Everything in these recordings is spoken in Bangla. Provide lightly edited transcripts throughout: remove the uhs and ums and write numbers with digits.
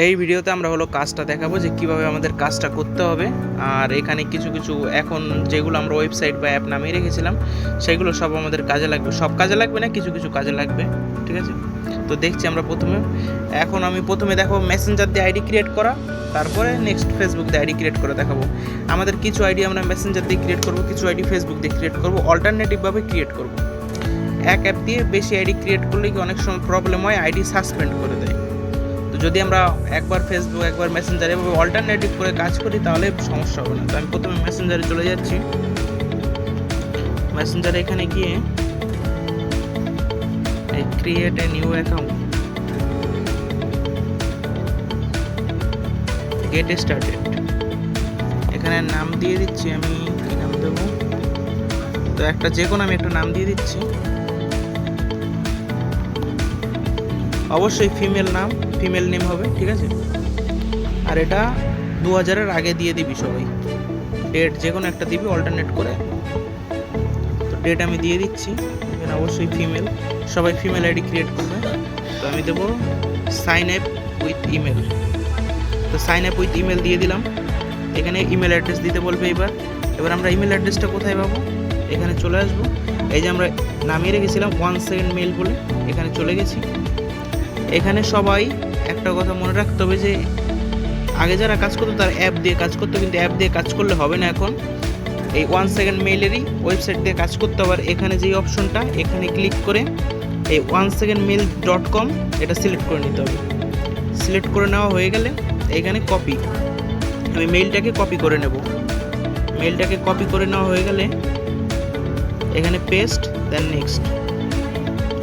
এই ভিডিওতে আমরা হলো কাজটা দেখাবো যে কিভাবে আমাদের কাজটা করতে হবে। আর এখানে কিছু কিছু এখন যেগুলো আমরা ওয়েবসাইট বা অ্যাপ নামিয়ে রেখেছিলাম সেগুলো সব আমাদের কাজে লাগবে, সব কাজে লাগবে না, কিছু কিছু কাজে লাগবে। ঠিক আছে, তো দেখছি আমরা আমি প্রথমে দেখাবো মেসেঞ্জার দিয়ে আইডি ক্রিয়েট করা, তারপরে নেক্সট ফেসবুক দিয়ে আইডি ক্রিয়েট করে দেখাবো। আমাদের কিছু আইডি আমরা মেসেঞ্জার দিয়ে ক্রিয়েট করব, কিছু আইডি ফেসবুক দিয়ে ক্রিয়েট করব, অল্টারনেটিভভাবে ক্রিয়েট করব। এক অ্যাপ দিয়ে বেশি আইডি ক্রিয়েট করলে কি অনেক সময় প্রবলেম হয়, আইডি সাসপেন্ড করে দেয়। তো যদি আমরা একবার ফেসবুক একবার মেসেঞ্জারে এভাবে অল্টারনেটিভ করে কাজ করি তাহলে সমস্যা হবে না। তো আমি প্রথমে মেসেঞ্জারে চলে যাচ্ছি। মেসেঞ্জারে এখানে গিয়ে এই create a new account, get started, এখানে নাম দিয়ে দিচ্ছি। আমি কি নাম দেবো? তো একটা যে কোনো আমি একটা নাম দিয়ে দিচ্ছি, অবশ্যই ফিমেল নেম হবে। ঠিক আছে, আর এটা 2000-এর আগে দিয়ে দিবি সবাই, ডেট যে কোনো একটা দিবি অল্টারনেট করে। তো ডেট আমি দিয়ে দিচ্ছি, এখানে অবশ্যই ফিমেল, সবাই ফিমেল আইডি ক্রিয়েট করবে। তো আমি দেবো সাইন আপ উইথ ইমেল। তো সাইন আপ উইথ ইমেল দিয়ে দিলাম, এখানে ইমেল অ্যাড্রেস দিতে বলবে। এবার আমরা ইমেল অ্যাড্রেসটা কোথায় পাবো? এখানে চলে আসবো, এই যে আমরা নামিয়ে রেখেছিলাম 1 সেকেন্ড মেল বলে, এখানে চলে গেছি। এখানে সবাই একটা কথা মনে রাখতে হবে যে আগে যারা কাজ করতো তারা অ্যাপ দিয়ে কাজ করতো, কিন্তু অ্যাপ দিয়ে কাজ করলে হবে না। এখন এই 1 সেকেন্ড মেইলেরই ওয়েবসাইট দিয়ে কাজ করতে হবে। এখানে যেই অপশনটা, এখানে ক্লিক করে এই 1secondmail.com এটা সিলেক্ট করে নিতে হবে। সিলেক্ট করে নেওয়া হয়ে গেলে এখানে কপি, আমি মেইলটাকে কপি করে নেব। মেইলটাকে কপি করে নেওয়া হয়ে গেলে এখানে পেস্ট, দেন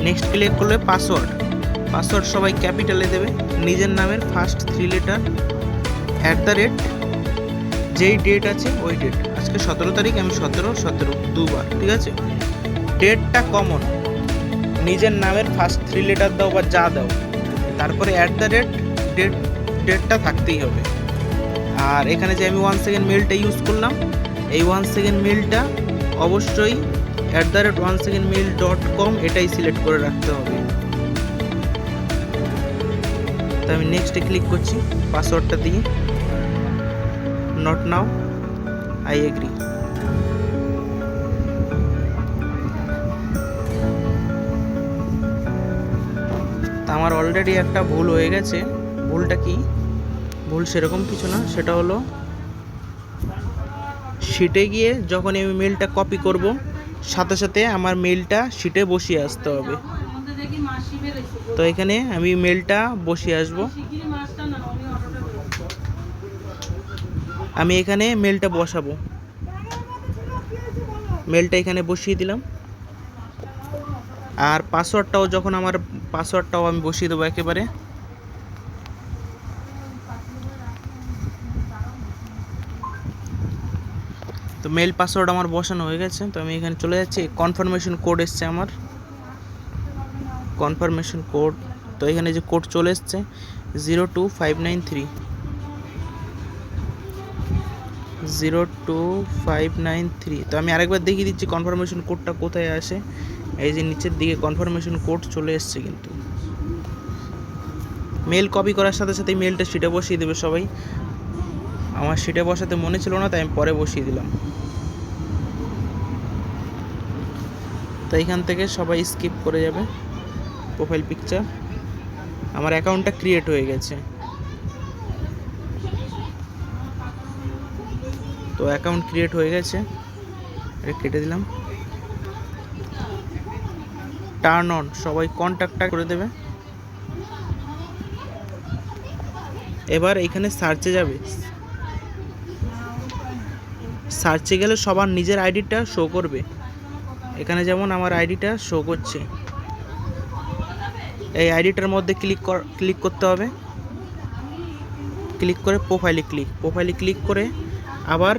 নেক্সট ক্লিক করলে পাসওয়ার্ড সবাই ক্যাপিটালে দেবে, নিজের নামের ফার্স্ট 3 লেটার, @ যেই ডেট আছে ওই ডেট। আজকে 17 তারিখ, আমি 17 দুবার। ঠিক আছে, ডেটটা কমন, নিজের নামের ফার্স্ট 3 লেটার দাও বা যা দাও, তারপরে ডেটটা থাকতেই হবে। আর এখানে যে আমি 1 সেকেন্ড মেলটা ইউজ করলাম, এই 1 সেকেন্ড মেলটা অবশ্যই @1secondmail.com এটাই সিলেক্ট করে রাখতে হবে। তো আমি নেক্সটে ক্লিক করছি, পাসওয়ার্ডটা দিয়ে নট নাও, আই এগ্রি। তা আমার অলরেডি একটা ভুল হয়ে গেছে। ভুলটা কি? ভুল সেরকম কিছু না, সেটা হলো শিটে গিয়ে যখন আমি মেলটা কপি করব, সাথে সাথে আমার মেলটা শিটে বসিয়ে আসতে হবে। তো এখানে আমি মেলটা বসিয়ে আসব, আমি এখানে মেলটা বসাবো, মেলটা এখানে বসিয়ে দিলাম। আর পাসওয়ার্ডটাও আমি বসিয়ে দেবো একেবারে। তো মেল পাসওয়ার্ড আমার বসানো হয়ে গেছে। তো আমি এখানে চলে যাচ্ছি, কনফার্মেশন কোড এসছে আমার, কনফার্মেশন কোড। তো এখানে যে কোড চলে এসছে 02593, 02593। তো আমি আরেকবার দেখিয়ে দিচ্ছি কনফার্মেশন কোডটা কোথায় আসে। এই যে নিচের দিকে কনফার্মেশন কোড চলে এসছে। কিন্তু মেল কপি করার সাথে সাথে মেলটা শিটে বসিয়ে দেবে সবাই। আমার শিটে বসাতে মনে ছিল না, তাই আমি পরে বসিয়ে দিলাম। তো এইখান থেকে সবাই স্কিপ করে যাবে। প্রোফাইল পিকচার, আমার অ্যাকাউন্টটা ক্রিয়েট হয়ে গেছে। তো অ্যাকাউন্ট ক্রিয়েট হয়ে গেছে, এটা কেটে দিলাম। টার্ন অন, সবাই কন্ট্যাক্টটা করে দেবে। এবার এখানে সার্চে যাবে, সার্চে গেলে সবার নিজের আইডিটা শো করবে। এখানে যেমন আমার আইডিটা শো করছে, এই আইডিটার মধ্যে ক্লিক করতে হবে। ক্লিক করে প্রোফাইলে ক্লিক করে আবার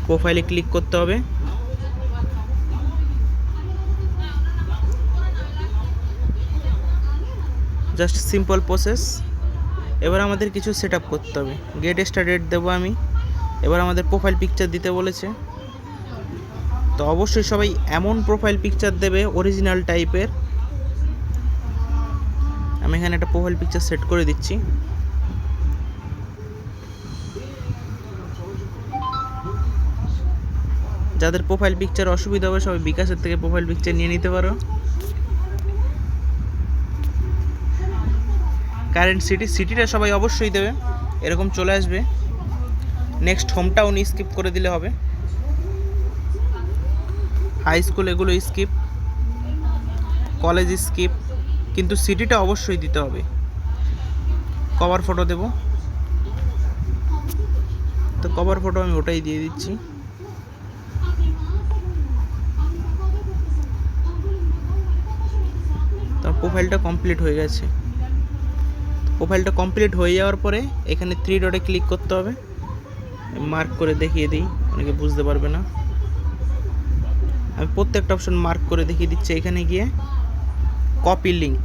প্রোফাইলে ক্লিক করতে হবে। Just simple process. এবার আমাদের কিছু সেট আপ করতে হবে। গেট স্টার্টেড দেবো আমি। এবার আমাদের প্রোফাইল পিকচার দিতে বলেছে, তো অবশ্যই সবাই এমন প্রোফাইল পিকচার দেবে অরিজিনাল টাইপের, আমি এখানে একটা প্রোফাইল পিকচার সেট করে দিচ্ছি। যাদের প্রোফাইল পিকচার অসুবিধা হবে সবাই বিকাশের থেকে প্রোফাইল পিকচার নিয়ে নিতে পারো। কারেন্ট সিটিটা সবাই অবশ্যই দেবে, এরকম চলে আসবে। নেক্সট হোম টাউন স্কিপ করে দিলে হবে, হাই স্কুল এগুলো স্কিপ, কলেজ স্কিপ, কিন্তু সিটিটা অবশ্যই দিতে হবে। কভার ফটো দেব, তো কভার ফটো আমি ওটাই দিয়ে দিচ্ছি। তো প্রোফাইলটা কমপ্লিট হয়ে গেছে। প্রোফাইলটা কমপ্লিট হয়ে যাওয়ার পরে এখানে 3 ডটে ক্লিক করতে হবে। মার্ক করে দেখিয়ে দিই, অনেকে বুঝতে পারবে না। আমি প্রত্যেকটা অপশন মার্ক করে দেখিয়ে দিচ্ছি। এখানে গিয়ে copy link,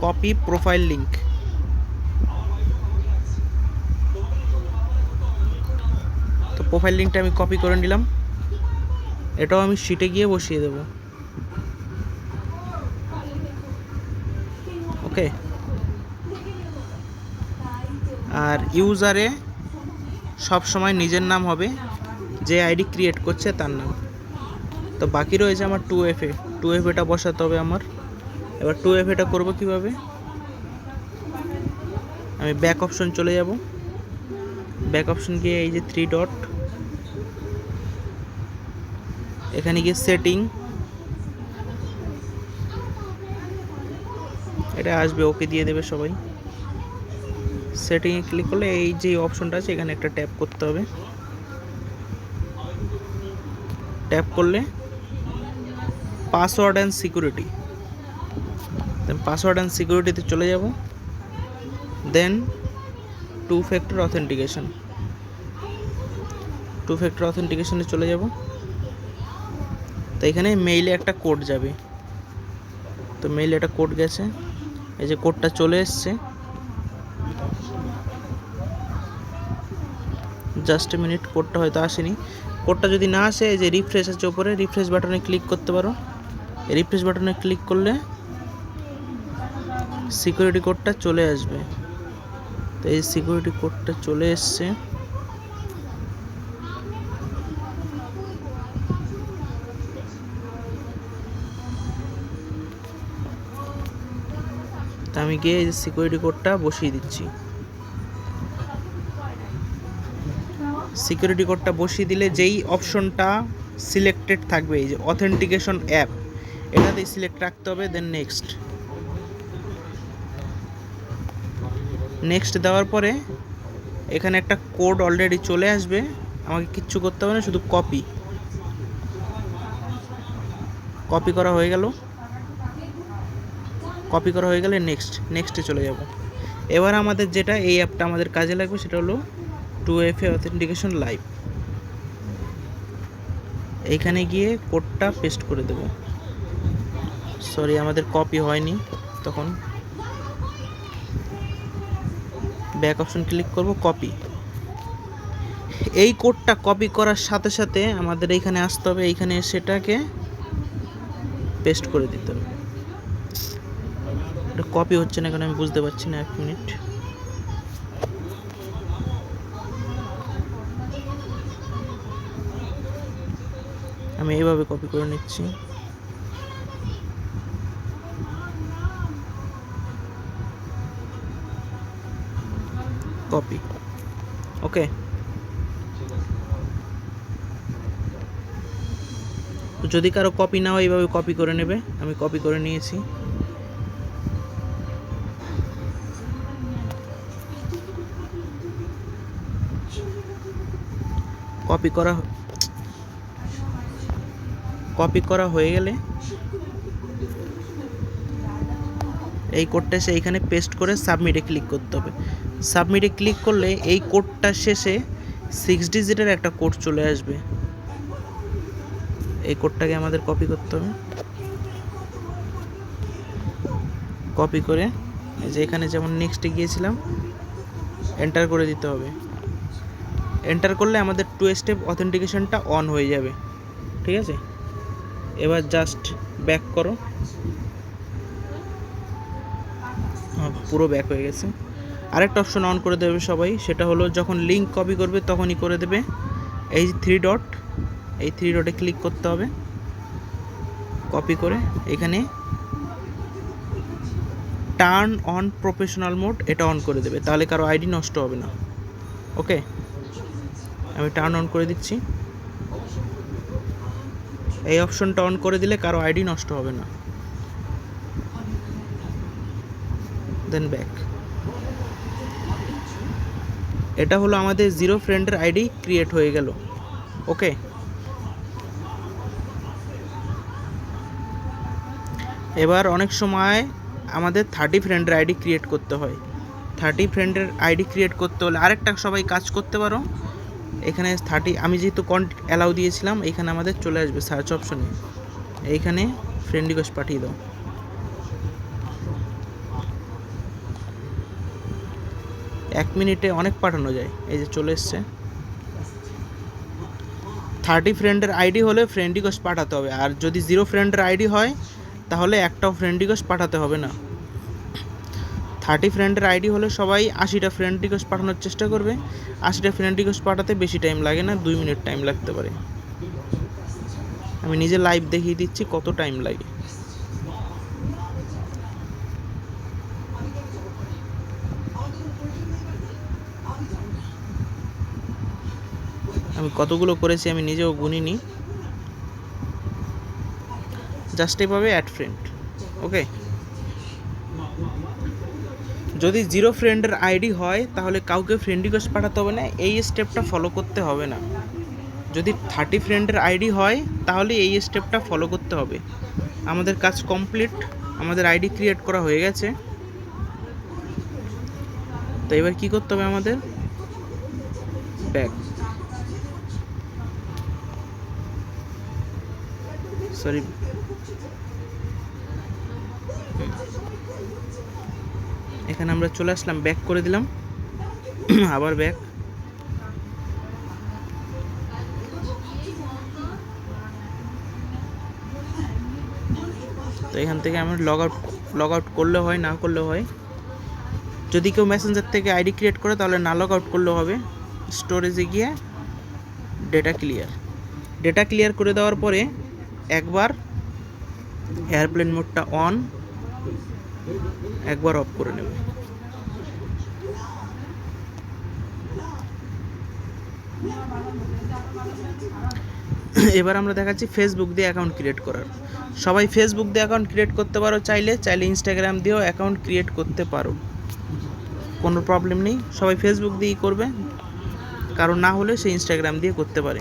copy profile link, তো প্রোফাইল লিঙ্কটা আমি কপি করে নিলাম। এটাও আমি শিটে গিয়ে বসিয়ে দেব। ওকে, আর ইউজারে সব সময় নিজের নাম হবে, যে আইডি ক্রিয়েট করছে তার নাম। তো বাকি রয়েছে আমার 2FA, 2FAটা বসাতে হবে আমার। এবার 2FAটা করব কিভাবে, আমি ব্যাক অপশন চলে যাব। ব্যাক অপশন গিয়ে এই যে 3 ডট, এখানে গিয়ে সেটিং, এটা আসবে, ওকে দিয়ে দেবে সবাই। সেটিংয়ে ক্লিক করলে এই যে অপশনটা আছে এখানে একটা ট্যাপ করতে হবে। ট্যাপ করলে password and security, then password and সিকিউরিটিতে চলে যাব। দেন 2 ফ্যাক্টর অথেন্টিকেশন, 2 ফ্যাক্টর অথেন্টিকেশনে চলে যাব। তো এখানে মেইলে একটা কোড যাবে, তো মেইলে একটা কোড গেছে, এই যে কোডটা চলে এসছে। জাস্ট এ মিনিট, কোডটা হয়তো আসেনি। কোডটা যদি না আসে, এই যে রিফ্রেশ আছে উপরে, রিফ্রেশ বাটনে ক্লিক করতে পারো। এই রিফ্রেশ বাটনে ক্লিক করলে সিকিউরিটি কোডটা চলে আসবে। তো এই সিকিউরিটি কোডটা চলে এসছে। তো আমি গিয়ে এই সিকিউরিটি কোডটা বসিয়ে দিচ্ছি। সিকিউরিটি কোডটা বসিয়ে দিলে যেই অপশনটা সিলেক্টেড থাকবে, এই যে অথেন্টিকেশন অ্যাপ, এটাতেই সিলেক্ট রাখতে হবে। দেন নেক্সট, নেক্সট দেওয়ার পরে এখানে একটা কোড অলরেডি চলে আসবে, আমাকে কিচ্ছু করতে হবে না, শুধু কপি। কপি করা হয়ে গেল, কপি করা হয়ে গেলে নেক্সটে চলে যাব। এবার আমাদের যেটা এই অ্যাপটা আমাদের কাজে লাগবে সেটা হলো 2FA অথেন্টিকেশন লাইভ। এইখানে গিয়ে কোডটা পেস্ট করে দেব। সরি, আমাদের কপি হয়নি তখন। ব্যাক অপশন ক্লিক করব, কপি। এই কোডটা কপি করার সাথে সাথে আমাদের এইখানে আসতে হবে, এইখানে সেটাকে পেস্ট করে দিতে হবে। এটা কপি হচ্ছে না কেন আমি বুঝতে পারছি না, 1 মিনিট। আমি এইভাবে কপি করে নিচ্ছি। কপি, ওকে। যদি কারো কপি না হয় এইভাবে কপি করে নেবে, আমি কপি করে নিয়েছি। কপি করা হয়ে গেলে এই কোডটা এসে এইখানে পেস্ট করে সাবমিটে ক্লিক করতে হবে। সাবমিটে ক্লিক করলে এই কোডটা শেষে 6 ডিজিটের একটা কোড চলে আসবে। এই কোডটাকে আমাদের কপি করতে হবে। কপি করে যে এখানে যেমন নেক্সটে গিয়েছিলাম এন্টার করে দিতে হবে। এন্টার করলে আমাদের 2 স্টেপ অথেন্টিকেশনটা অন হয়ে যাবে, ঠিক আছে। এবার জাস্ট ব্যাক করো। পুরো ব্যাক হয়ে গেছে। আরেকটা অপশন অন করে দেবে সবাই, সেটা হলো যখন লিঙ্ক কপি করবে তখনই করে দেবে এই 3 ডট, এই 3 ডটে ক্লিক করতে হবে, কপি করে এখানে টার্ন অন প্রফেশনাল মোড এটা অন করে দেবে, তাহলে কারো আইডি নষ্ট হবে না। ওকে, আমি টার্ন অন করে দিচ্ছি। এই অপশনটা অন করে দিলে কারো আইডি নষ্ট হবে না। দেন ব্যাক। এটা হলো আমাদের জিরো ফ্রেন্ডের আইডি ক্রিয়েট হয়ে গেল। ওকে, এবার অনেক সময় আমাদের 30 ফ্রেন্ডের আইডি ক্রিয়েট করতে হয়। 30 ফ্রেন্ডের আইডি ক্রিয়েট করতে হলে আরেকটা সবাই কাজ করতে পারো, এখানে 30 আমি যেহেতু অ্যালাউ দিয়েছিলাম, এখানে আমাদের চলে আসবে সার্চ অপশনে, এইখানে ফ্রেন্ড রিকোয়েস্ট পাঠিয়ে দাও। এক মিনিটে অনেক পাঠানো যায়, এই যে চলে এসছে। 30 ফ্রেন্ডের আইডি হলে ফ্রেন্ড রিকোয়েস্ট পাঠাতে হবে, আর যদি জিরো ফ্রেন্ডের আইডি হয় তাহলে একটাও ফ্রেন্ড রিকোয়েস্ট পাঠাতে হবে না। 30 ফ্রেন্ডের আইডি হলে সবাই 80টা ফ্রেন্ড রিকোয়েস্ট পাঠানোর চেষ্টা করবে। 80টা ফ্রেন্ড রিকোয়েস্ট পাঠাতে বেশি টাইম লাগে না, 2 মিনিট টাইম লাগতে পারে। আমি নিজে লাইভ দেখিয়ে দিচ্ছি কত টাইম লাগে। আমি কতগুলো করেছি আমি নিজেও গুনিনি, জাস্ট এভাবে অ্যাড ফ্রেন্ড। ওকে, যদি জিরো ফ্রেন্ডের আইডি হয় তাহলে কাউকে ফ্রেন্ড রিকোয়েস্ট পাঠাতে হবে না, এই স্টেপটা ফলো করতে হবে না। যদি 30 ফ্রেন্ডের আইডি হয় তাহলে এই স্টেপটা ফলো করতে হবে। আমাদের কাজ কমপ্লিট, আমাদের আইডি ক্রিয়েট করা হয়ে গেছে। তো এবার কি করতে হবে আমাদের, ব্যাক, সরি এখানে আমরা চলে আসলাম, ব্যাক করে দিলাম, আবার ব্যাক। তো এখান থেকে আমরা লগ আউট করলে হয়, না করলে হয়। যদি কেউ মেসেঞ্জার থেকে আইডি ক্রিয়েট করে তাহলে না লগ আউট করলেও হবে। স্টোরেজে গিয়ে ডেটা ক্লিয়ার করে দেওয়ার পরে একবার এয়ারপ্লেন মোডটা অন, একবার অফ করে নেব। এবার আমরা দেখাচ্ছি ফেসবুক দিয়ে অ্যাকাউন্ট ক্রিয়েট করার। সবাই ফেসবুক দিয়ে অ্যাকাউন্ট ক্রিয়েট করতে পারো, চাইলে ইনস্টাগ্রাম দিয়েও অ্যাকাউন্ট ক্রিয়েট করতে পারো, কোনো প্রবলেম নেই। সবাই ফেসবুক দিয়েই করবে, কারণ না হলে সে ইনস্টাগ্রাম দিয়ে করতে পারে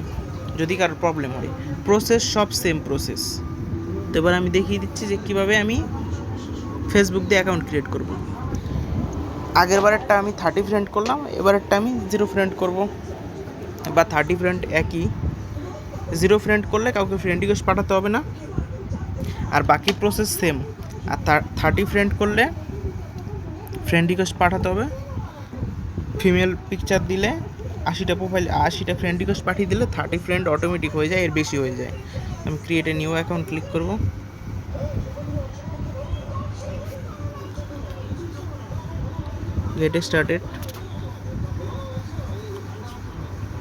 যদি কারোর প্রবলেম হয়। প্রসেস সব সেম প্রসেস। তো এবার আমি দেখিয়ে দিচ্ছি যে কীভাবে আমি ফেসবুক দিয়ে অ্যাকাউন্ট ক্রিয়েট করব। আগের বারেরটা আমি 30 ফ্রেন্ড করলাম, এবারেরটা আমি 0 ফ্রেন্ড করব, বা 30 ফ্রেন্ড একই। 0 ফ্রেন্ড করলে কাউকে ফ্রেন্ড রিকোয়েস্ট পাঠাতে হবে না, আর বাকি প্রসেস সেম। আর 30 ফ্রেন্ড করলে ফ্রেন্ড রিকোয়েস্ট পাঠাতে হবে। ফিমেল পিকচার দিলে 80টা প্রোফাইল, 80টা ফ্রেন্ড রিকোয়েস্ট পাঠিয়ে দিলে 30 ফ্রেন্ড অটোমেটিক হয়ে যায়, এর বেশি হয়ে যায়। আমি create a new account click করব। Get started.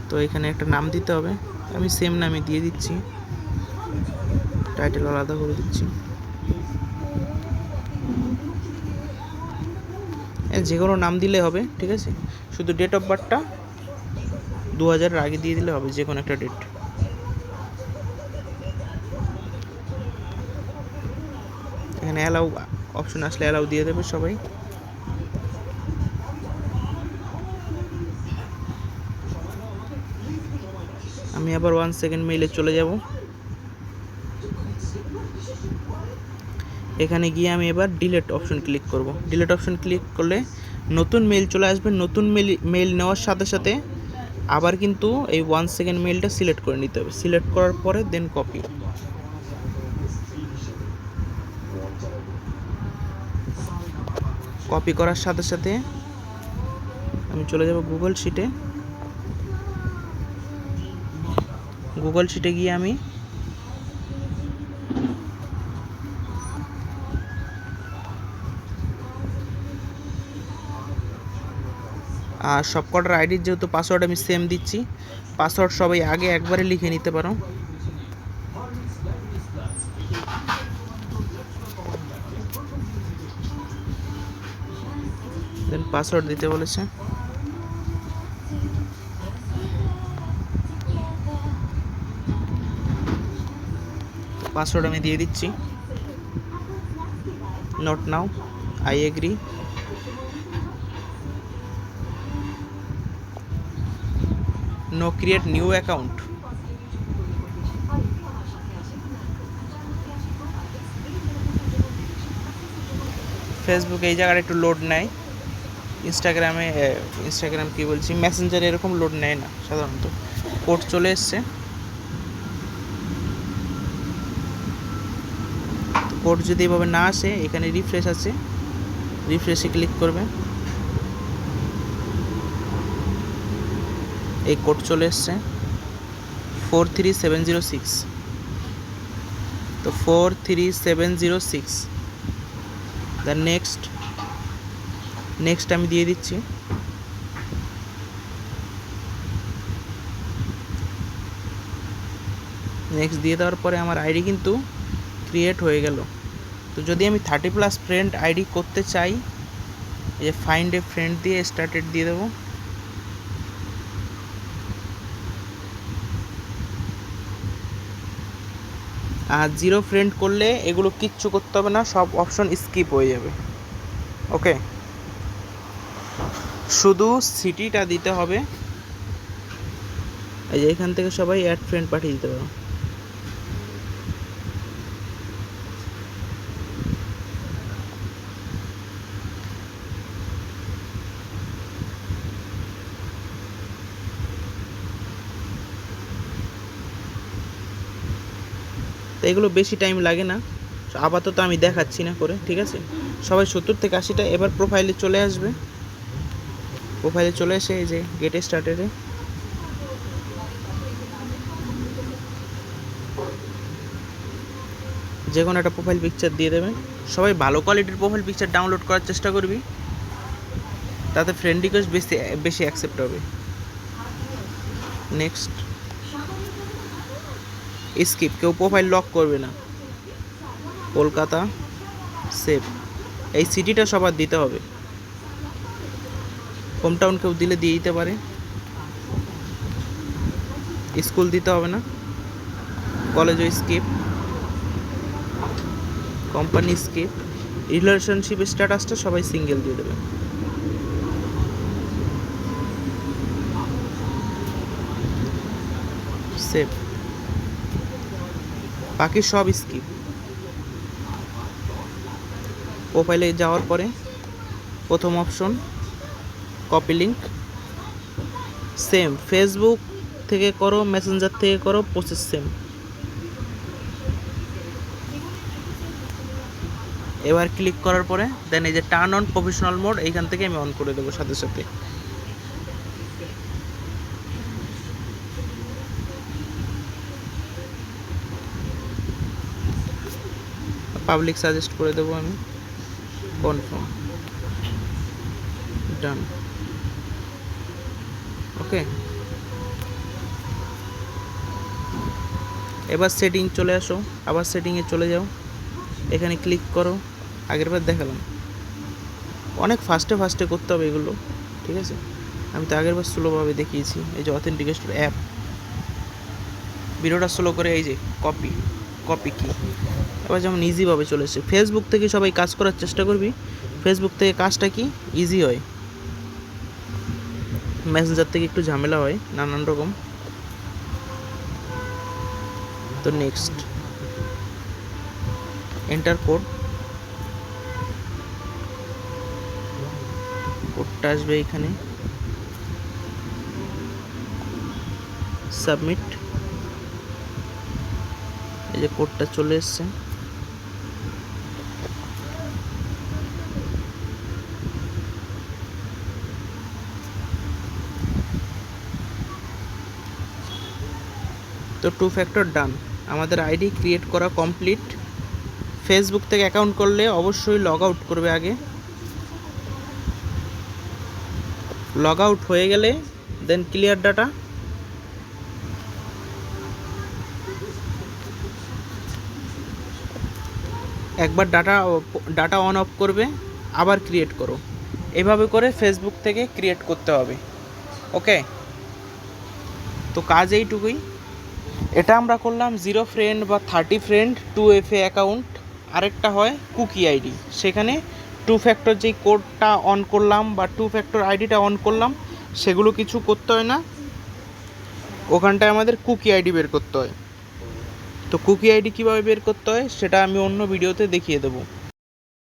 তো এখানে একটা নাম দিতে হবে, আমি সেম নামই দিয়ে দিচ্ছি, টাইটেল আলাদা করে দিচ্ছি। যে কোনো নাম দিলে হবে, ঠিক আছে। শুধু ডেট অফ বার্থটা 2000-এর আগে দিয়ে দিলে হবে, যে কোনো একটা ডেট। এখানে অ্যালাউ অপশন আসলে অ্যালাউ দিয়ে দেবে সবাই। আমি আবার 1 সেকেন্ড মেইলে চলে যাব। এখানে গিয়ে আমি এবার ডিলিট অপশন ক্লিক করব। ডিলিট অপশন ক্লিক করলে নতুন মেইল চলে আসবে। নতুন মেইল নেওয়ার সাথে সাথে আবার কিন্তু এই 1 সেকেন্ড মেইলটা সিলেক্ট করে নিতে হবে। সিলেক্ট করার পরে দেন কপি। কপি করার সাথে সাথে আমি চলে যাব গুগল শিটে। গুগল শিটে গিয়ে আমি আর সবকটার আইডির যেহেতু পাসওয়ার্ড আমি সেম দিচ্ছি, পাসওয়ার্ড সবাই আগে একবারে লিখে নিতে পারো। দেন পাসওয়ার্ড দিতে বলেছে, পাসওয়ার্ড আমি দিয়ে দিচ্ছি। Not now, I agree. No create new account. Facebook এই জায়গাটা একটু লোড নেয়, ইনস্টাগ্রাম কি বলছি, মেসেঞ্জারে এরকম লোড নেয় না সাধারণত। কোড চলে এসছে, কোড যদি এভাবে না আসে, এখানে রিফ্রেশ আছে, রিফ্রেশে ক্লিক করবে, এই কোড চলে এসছে 43706। তো 43706, দ্য নেক্সট আমি দিয়ে দিচ্ছি। নেক্সট দিয়ে দেওয়ার পরে আমার আইডি কিন্তু ক্রিয়েট হয়ে গেল। তো যদি আমি 30+ ফ্রেন্ড আইডি করতে চাই, এই যে ফাইন্ড এ ফ্রেন্ড দিয়ে স্টার্টেড দিয়ে দেবো। আর 0 ফ্রেন্ড করলে এগুলো কিচ্ছু করতে হবে না, সব অপশন স্কিপ হয়ে যাবে। ওকে, শুধু সিটিটা দিতে হবে। এই যে এখান থেকে সবাই অ্যাড ফ্রেন্ড পাঠিয়ে দিতে পারো। তো এগুলো বেশি টাইম লাগে না, আপাতত আমি দেখাচ্ছি না করে, ঠিক আছে। সবাই 70 থেকে 80টা। এবার প্রোফাইলে চলে আসবে, প্রোফাইলে চলে এসে এই যে গেট স্টার্টেডে যে কোনো একটা প্রোফাইল পিকচার দিয়ে দেবে। সবাই ভালো কোয়ালিটির প্রোফাইল পিকচার ডাউনলোড করার চেষ্টা করবি, তাতে ফ্রেন্ড রিকোয়েস্ট বেশি অ্যাকসেপ্ট হবে। নেক্সট, স্কিপ, কেউ প্রোফাইল লক করবে না। কলকাতা, সেভ। এই সিটিটা সবার দিতে হবে, হোম টাউন কেউ দিলে দিয়ে দিতে পারে। স্কুল দিতে হবে না, কলেজও স্কিপ, কোম্পানি স্কিপ। রিলেশনশিপ স্ট্যাটাসটা সবাই সিঙ্গেল দিয়ে দেবে। সেভ, বাকি সব স্কিপ। প্রোফাইলে যাওয়ার পরে প্রথম option copy link, same Facebook থেকে করো, মেসেঞ্জার থেকে করো, প্রসেস সেম। এবার ক্লিক করার পরে দেন এই যে টার্ন অন প্রফেশনাল মোড, এইখান থেকে আমি অন করে দেবো সাথে সাথে। পাবলিক সাজেস্ট করে দেবো আমি, কনফার্ম, ডান। ওকে, এবার সেটিং চলে আসো, আবার সেটিংয়ে চলে যাও, এখানে ক্লিক করো। আগেরবার দেখালাম, অনেক ফাস্টে করতে হবে এগুলো, ঠিক আছে। আমি তো আগেরবার স্লোভাবে দেখিয়েছি। এই যে অথেন্টিকেশন অ্যাপ, ভিডিওটা স্লো করে এই যে কপি কি, এবার যেমন ইজিভাবে চলে এসেছে। ফেসবুক থেকে সবাই কাজ করার চেষ্টা করবি, ফেসবুক থেকে কাজটা কি ইজি হয়, মেসেঞ্জার থেকে একটু ঝামেলা হয় নানান রকম। তো নেক্সট, এন্টার কোডটা আসবে এখানে, সাবমিট। এই যে কোডটা চলে এসছে। তো 2 ফ্যাক্টর ডান, আমাদের আইডি ক্রিয়েট করা কমপ্লিট। ফেসবুক থেকে অ্যাকাউন্ট করলে অবশ্যই লগ আউট করবে আগে। লগ আউট হয়ে গেলে দেন ক্লিয়ার ডাটা, একবার ডাটা অন অফ করবে, আবার ক্রিয়েট করো। এভাবে করে ফেসবুক থেকে ক্রিয়েট করতে হবে। ওকে, তো কাজ এইটুকুই। এটা আমরা করলাম 0 ফ্রেন্ড বা 30 ফ্রেন্ড 2FA অ্যাকাউন্ট। আরেকটা হয় কুকি আইডি, সেখানে 2 ফ্যাক্টর যেই কোডটা অন করলাম বা 2 ফ্যাক্টর আইডিটা অন করলাম, সেগুলো কিছু করতে হয় না, ওখানটায় আমাদের কুকি আইডি বের করতে হয়। তো কুকি আইডি কীভাবে বের করতে হয় সেটা আমি অন্য ভিডিওতে দেখিয়ে দেবো।